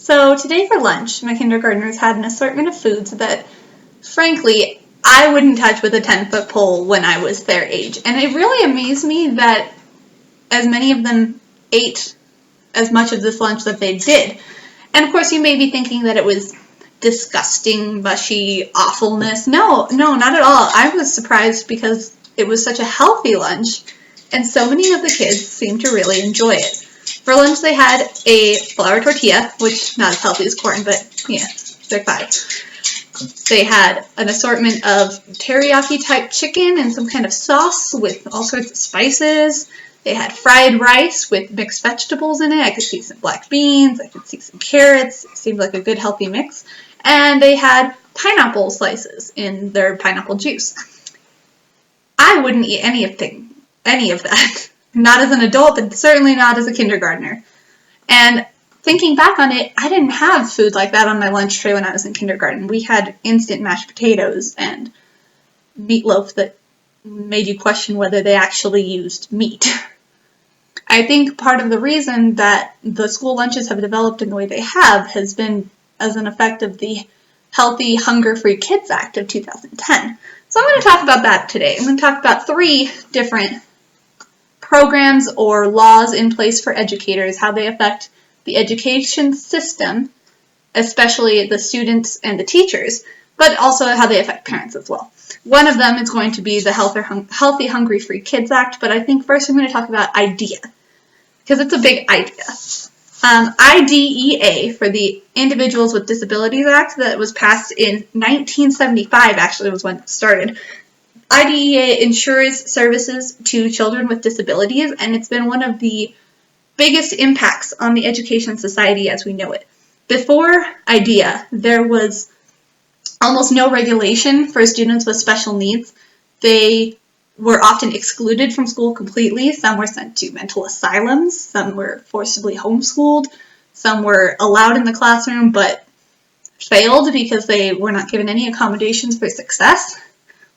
So today for lunch, my kindergartners had an assortment of foods that, frankly, I wouldn't touch with a 10-foot pole when I was their age. And it really amazed me that as many of them ate as much of this lunch that they did. And of course, you may be thinking that it was disgusting, mushy awfulness. No, not at all. I was surprised because it was such a healthy lunch, and so many of the kids seemed to really enjoy it. For lunch, they had a flour tortilla, which not as healthy as corn, but yeah, they're fine. They had an assortment of teriyaki-type chicken and some kind of sauce with all sorts of spices. They had fried rice with mixed vegetables in it. I could see some black beans. I could see some carrots. It seemed like a good, healthy mix. And they had pineapple slices in their pineapple juice. I wouldn't eat any of that. Not as an adult, but certainly not as a kindergartner. And thinking back on it, I didn't have food like that on my lunch tray when I was in kindergarten. We had instant mashed potatoes and meatloaf that made you question whether they actually used meat. I think part of the reason that the school lunches have developed in the way they have has been as an effect of the Healthy, Hunger-Free Kids Act of 2010. So I'm going to talk about that today. I'm going to talk about 3 different programs or laws in place for educators, how they affect the education system, especially the students and the teachers, but also how they affect parents as well. One of them is going to be the Healthy, Hungry-Free Kids Act, but I think first I'm going to talk about IDEA, because it's a big idea. IDEA, for the Individuals with Disabilities Act, that was passed in 1975, actually was when it started. IDEA ensures services to children with disabilities, and it's been one of the biggest impacts on the education society as we know it. Before IDEA, there was almost no regulation for students with special needs. They were often excluded from school completely. Some were sent to mental asylums. Some were forcibly homeschooled. Some were allowed in the classroom but failed because they were not given any accommodations for success.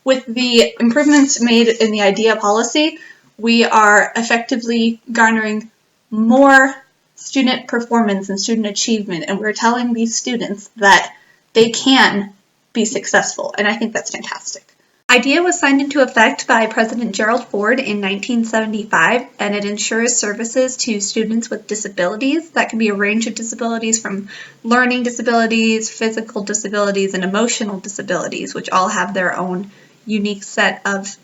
With the improvements made in the IDEA policy, we are effectively garnering more student performance and student achievement, and we're telling these students that they can be successful, and I think that's fantastic. IDEA was signed into effect by President Gerald Ford in 1975, and it ensures services to students with disabilities. That can be a range of disabilities from learning disabilities, physical disabilities, and emotional disabilities, which all have their own unique set of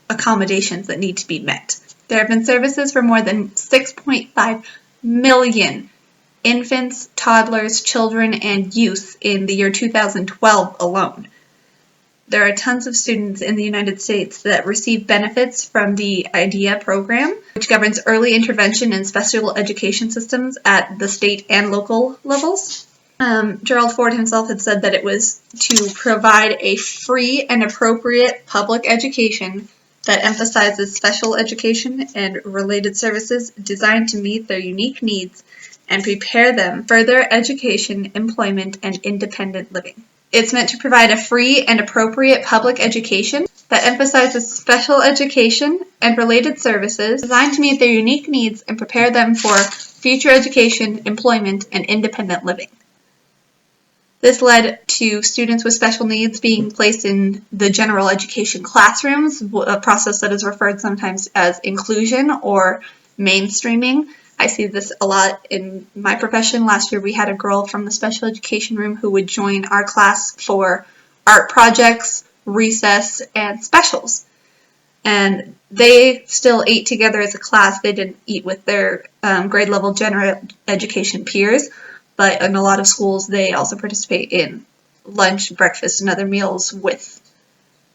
accommodations that need to be met. There have been services for more than 6.5 million infants, toddlers, children, and youth in the year 2012 alone. There are tons of students in the United States that receive benefits from the IDEA program, which governs early intervention and special education systems at the state and local levels. Gerald Ford himself had said that it was to provide a free and appropriate public education that emphasizes special education and related services designed to meet their unique needs and prepare them for further education, employment, and independent living. It's meant to provide a free and appropriate public education that emphasizes special education and related services designed to meet their unique needs and prepare them for future education, employment, and independent living. This led to students with special needs being placed in the general education classrooms, a process that is referred sometimes as inclusion or mainstreaming. I see this a lot in my profession. Last year we had a girl from the special education room who would join our class for art projects, recess, and specials. And they still ate together as a class. They didn't eat with their grade level general education peers. But in a lot of schools, they also participate in lunch, breakfast, and other meals with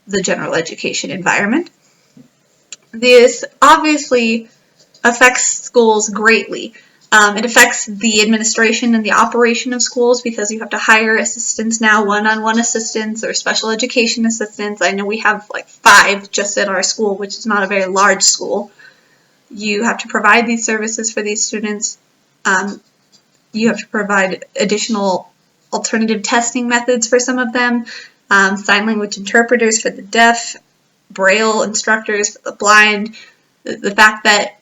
the general education environment. This obviously affects schools greatly. It affects the administration and the operation of schools because you have to hire assistants now, one-on-one assistants or special education assistants. I know we have like 5 just at our school, which is not a very large school. You have to provide these services for these students. You have to provide additional alternative testing methods for some of them, sign language interpreters for the deaf, Braille instructors for the blind. The fact that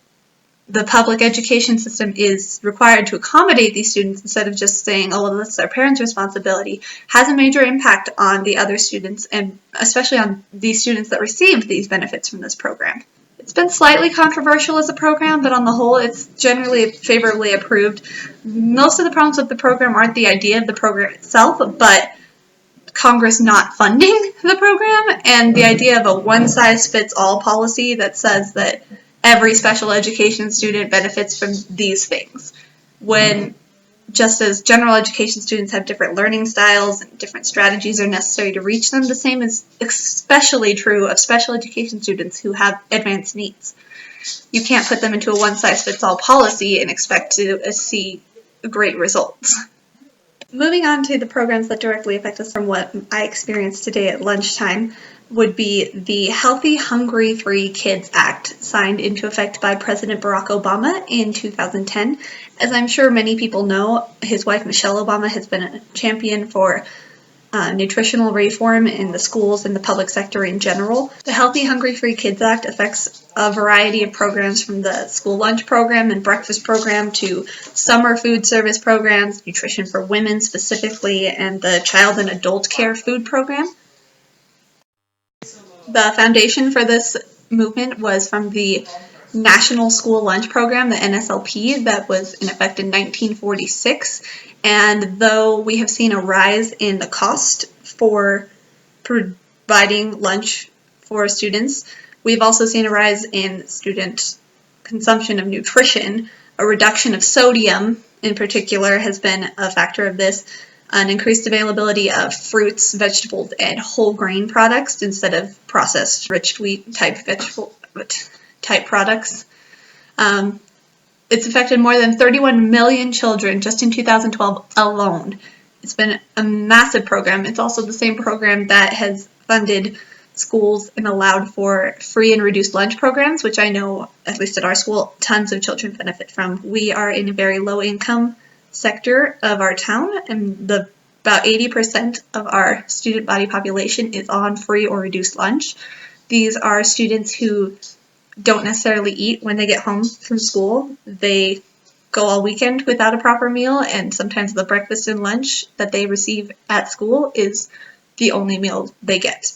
the public education system is required to accommodate these students instead of just saying, oh, well, that's their parents' responsibility, has a major impact on the other students, and especially on these students that received these benefits from this program. It's been slightly controversial as a program, but on the whole, it's generally favorably approved. Most of the problems with the program aren't the idea of the program itself, but Congress not funding the program and the idea of a one-size-fits-all policy that says that every special education student benefits from these things, when just as general education students have different learning styles and different strategies are necessary to reach them, the same is especially true of special education students who have advanced needs. You can't put them into a one-size-fits-all policy and expect to see great results. Moving on to the programs that directly affect us from what I experienced today at lunchtime would be the Healthy, Hungry-Free Kids Act, signed into effect by President Barack Obama in 2010. As I'm sure many people know, his wife Michelle Obama has been a champion for nutritional reform in the schools and the public sector in general. The Healthy, Hungry-Free Kids Act affects a variety of programs from the school lunch program and breakfast program to summer food service programs, nutrition for women specifically, and the child and adult care food program. The foundation for this movement was from the National School Lunch Program, the NSLP, that was in effect in 1946. And though we have seen a rise in the cost for providing lunch for students, we've also seen a rise in student consumption of nutrition. A reduction of sodium, in particular, has been a factor of this. An increased availability of fruits, vegetables, and whole grain products instead of processed rich wheat type products. It's affected more than 31 million children just in 2012 alone. It's been a massive program. It's also the same program that has funded schools and allowed for free and reduced lunch programs, which I know, at least at our school, tons of children benefit from. We are in a very low income sector of our town, and about 80% of our student body population is on free or reduced lunch. These are students who don't necessarily eat when they get home from school. They go all weekend without a proper meal, and sometimes the breakfast and lunch that they receive at school is the only meal they get.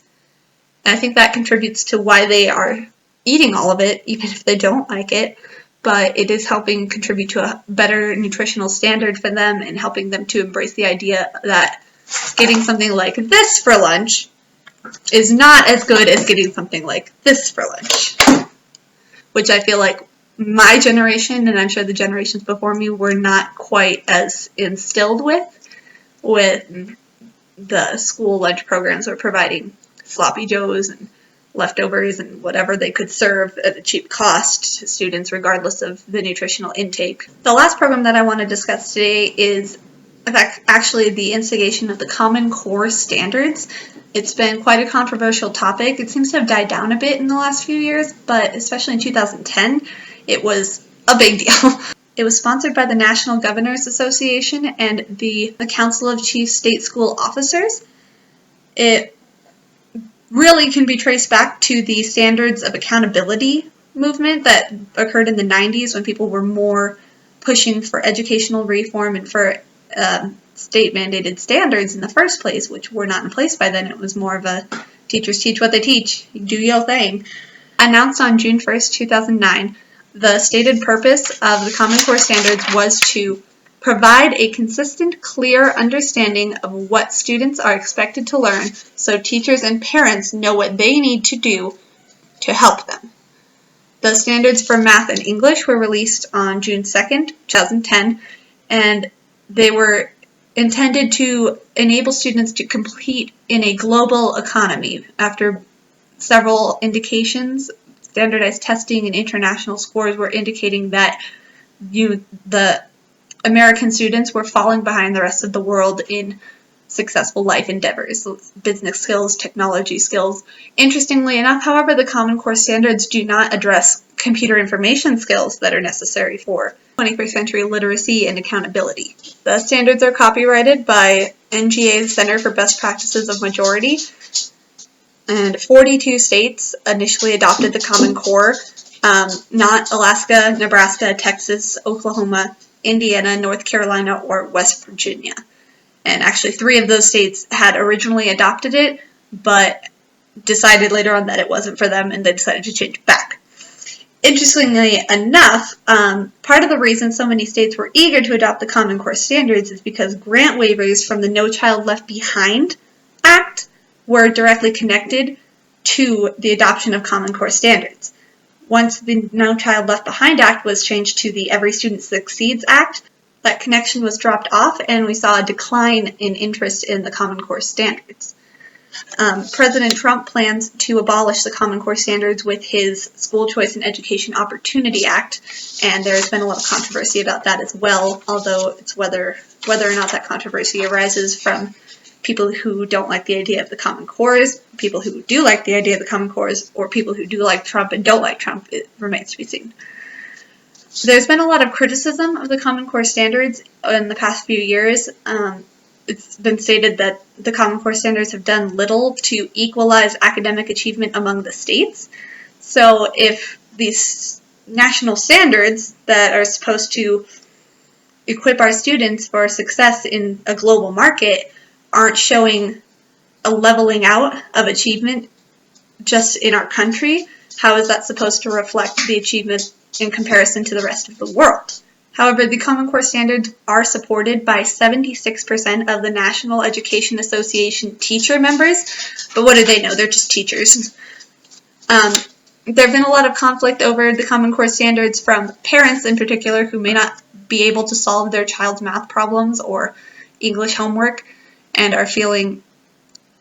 And I think that contributes to why they are eating all of it, even if they don't like it. But it is helping contribute to a better nutritional standard for them and helping them to embrace the idea that getting something like this for lunch is not as good as getting something like this for lunch, which I feel like my generation, and I'm sure the generations before me, were not quite as instilled with the school lunch programs were providing sloppy joes and leftovers and whatever they could serve at a cheap cost to students regardless of the nutritional intake. The last program that I want to discuss today is actually the instigation of the Common Core standards. It's been quite a controversial topic. It seems to have died down a bit in the last few years, but especially in 2010, it was a big deal. It was sponsored by the National Governors Association and the Council of Chief State School Officers. It really can be traced back to the standards of accountability movement that occurred in the 90s when people were more pushing for educational reform and for state-mandated standards in the first place, which were not in place by then. It was more of a teachers teach what they teach, do your thing. Announced on June 1st, 2009, the stated purpose of the Common Core standards was to provide a consistent, clear understanding of what students are expected to learn so teachers and parents know what they need to do to help them. The standards for math and English were released on June 2nd, 2010, and they were intended to enable students to compete in a global economy. After several indications, standardized testing and international scores were indicating that the American students were falling behind the rest of the world in successful life endeavors, business skills, technology skills. Interestingly enough, however, the Common Core standards do not address computer information skills that are necessary for 21st century literacy and accountability. The standards are copyrighted by NGA's Center for Best Practices of Majority, and 42 states initially adopted the Common Core not Alaska, Nebraska, Texas, Oklahoma, Indiana, North Carolina, or West Virginia. And actually 3 of those states had originally adopted it, but decided later on that it wasn't for them, and they decided to change it back. Interestingly enough, part of the reason so many states were eager to adopt the Common Core standards is because grant waivers from the No Child Left Behind Act were directly connected to the adoption of Common Core standards. Once the No Child Left Behind Act was changed to the Every Student Succeeds Act, that connection was dropped off, and we saw a decline in interest in the Common Core standards. President Trump plans to abolish the Common Core standards with his School Choice and Education Opportunity Act, and there's been a lot of controversy about that as well, although it's whether or not that controversy arises from people who don't like the idea of the Common Cores, people who do like the idea of the Common Cores, or people who do like Trump and don't like Trump. It remains to be seen. There's been a lot of criticism of the Common Core standards in the past few years. It's been stated that the Common Core standards have done little to equalize academic achievement among the states. So if these national standards that are supposed to equip our students for success in a global market aren't showing a leveling out of achievement just in our country, how is that supposed to reflect the achievement in comparison to the rest of the world? However, the Common Core standards are supported by 76% of the National Education Association teacher members, but what do they know? They're just teachers. There have been a lot of conflict over the Common Core standards from parents in particular who may not be able to solve their child's math problems or English homework and are feeling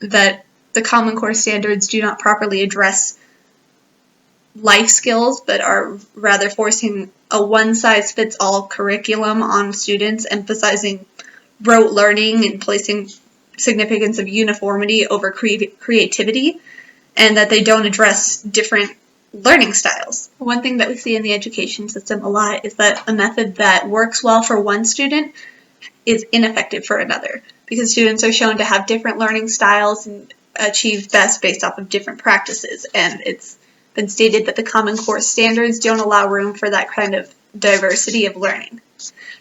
that the Common Core standards do not properly address life skills, but are rather forcing a one-size-fits-all curriculum on students, emphasizing rote learning and placing significance of uniformity over creativity, and that they don't address different learning styles. One thing that we see in the education system a lot is that a method that works well for one student is ineffective for another, because students are shown to have different learning styles and achieve best based off of different practices, and it's been stated that the Common Core standards don't allow room for that kind of diversity of learning.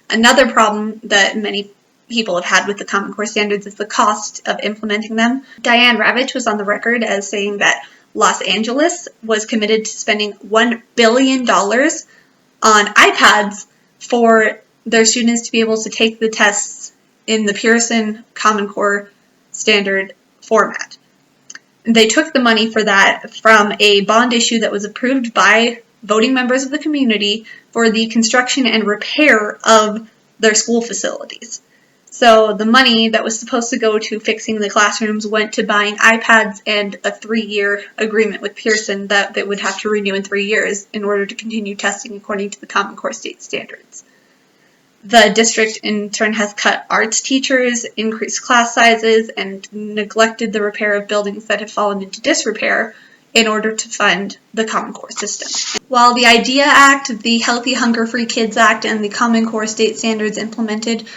Another problem that many people have had with the Common Core standards is the cost of implementing them. Diane Ravitch was on the record as saying that Los Angeles was committed to spending $1 billion on iPads for their students to be able to take the tests in the Pearson Common Core standard format. They took the money for that from a bond issue that was approved by voting members of the community for the construction and repair of their school facilities. So the money that was supposed to go to fixing the classrooms went to buying iPads and a 3-year agreement with Pearson that they would have to renew in 3 years in order to continue testing according to the Common Core state standards. The district, in turn, has cut arts teachers, increased class sizes, and neglected the repair of buildings that have fallen into disrepair in order to fund the Common Core system. While the IDEA Act, the Healthy Hunger-Free Kids Act, and the Common Core state standards implemented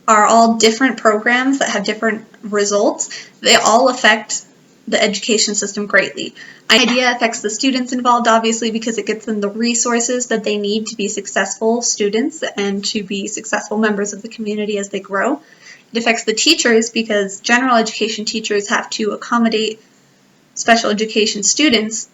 are all different programs that have different results, they all affect the education system greatly. IDEA affects the students involved, obviously, because it gets them the resources that they need to be successful students and to be successful members of the community as they grow. It affects the teachers because general education teachers have to accommodate special education students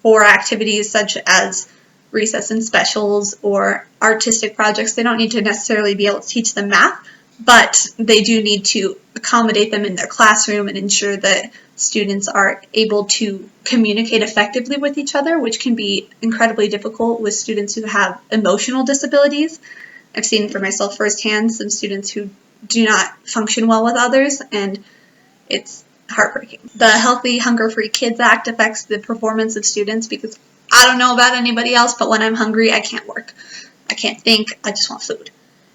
for activities such as recess and specials or artistic projects. They don't need to necessarily be able to teach them math, but they do need to accommodate them in their classroom and ensure that students are able to communicate effectively with each other, which can be incredibly difficult with students who have emotional disabilities. I've seen for myself firsthand some students who do not function well with others, and it's heartbreaking. The Healthy Hunger-Free Kids Act affects the performance of students because I don't know about anybody else, but when I'm hungry, I can't work. I can't think. I just want food.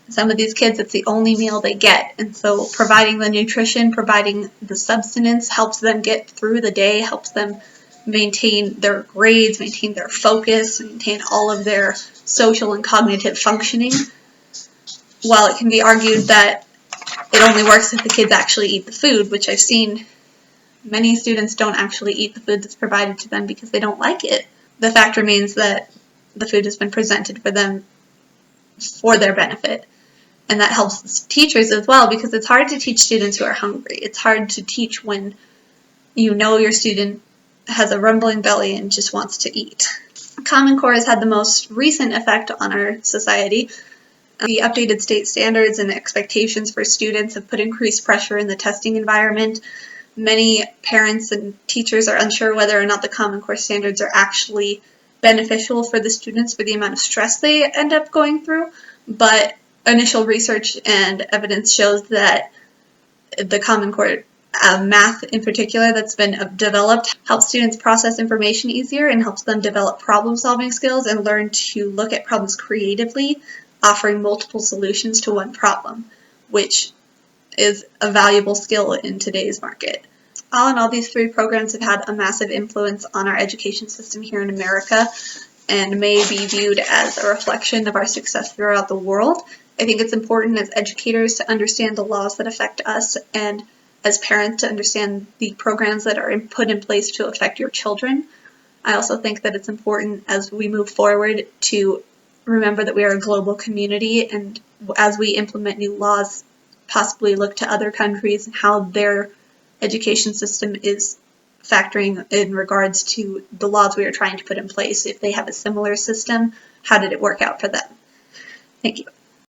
Some of these kids, it's the only meal they get, and so providing the nutrition, providing the sustenance helps them get through the day, helps them maintain their grades, maintain their focus, maintain all of their social and cognitive functioning. While it can be argued that it only works if the kids actually eat the food, which I've seen many students don't actually eat the food that's provided to them because they don't like it. the fact remains that the food has been presented for them for their benefit. And that helps teachers as well, because it's hard to teach students who are hungry. It's hard to teach when you know your student has a rumbling belly and just wants to eat. Common Core has had the most recent effect on our society. The updated state standards and expectations for students have put increased pressure in the testing environment. Many parents and teachers are unsure whether or not the Common Core standards are actually beneficial for the students for the amount of stress they end up going through, but initial research and evidence shows that the Common Core math in particular that's been developed helps students process information easier and helps them develop problem-solving skills and learn to look at problems creatively, offering multiple solutions to one problem, which is a valuable skill in today's market. All in all, these 3 programs have had a massive influence on our education system here in America and may be viewed as a reflection of our success throughout the world. I think it's important as educators to understand the laws that affect us, and as parents to understand the programs that are put in place to affect your children. I also think that it's important as we move forward to remember that we are a global community, and as we implement new laws, possibly look to other countries and how their education system is factoring in regards to the laws we are trying to put in place. If they have a similar system, how did it work out for them? Thank you.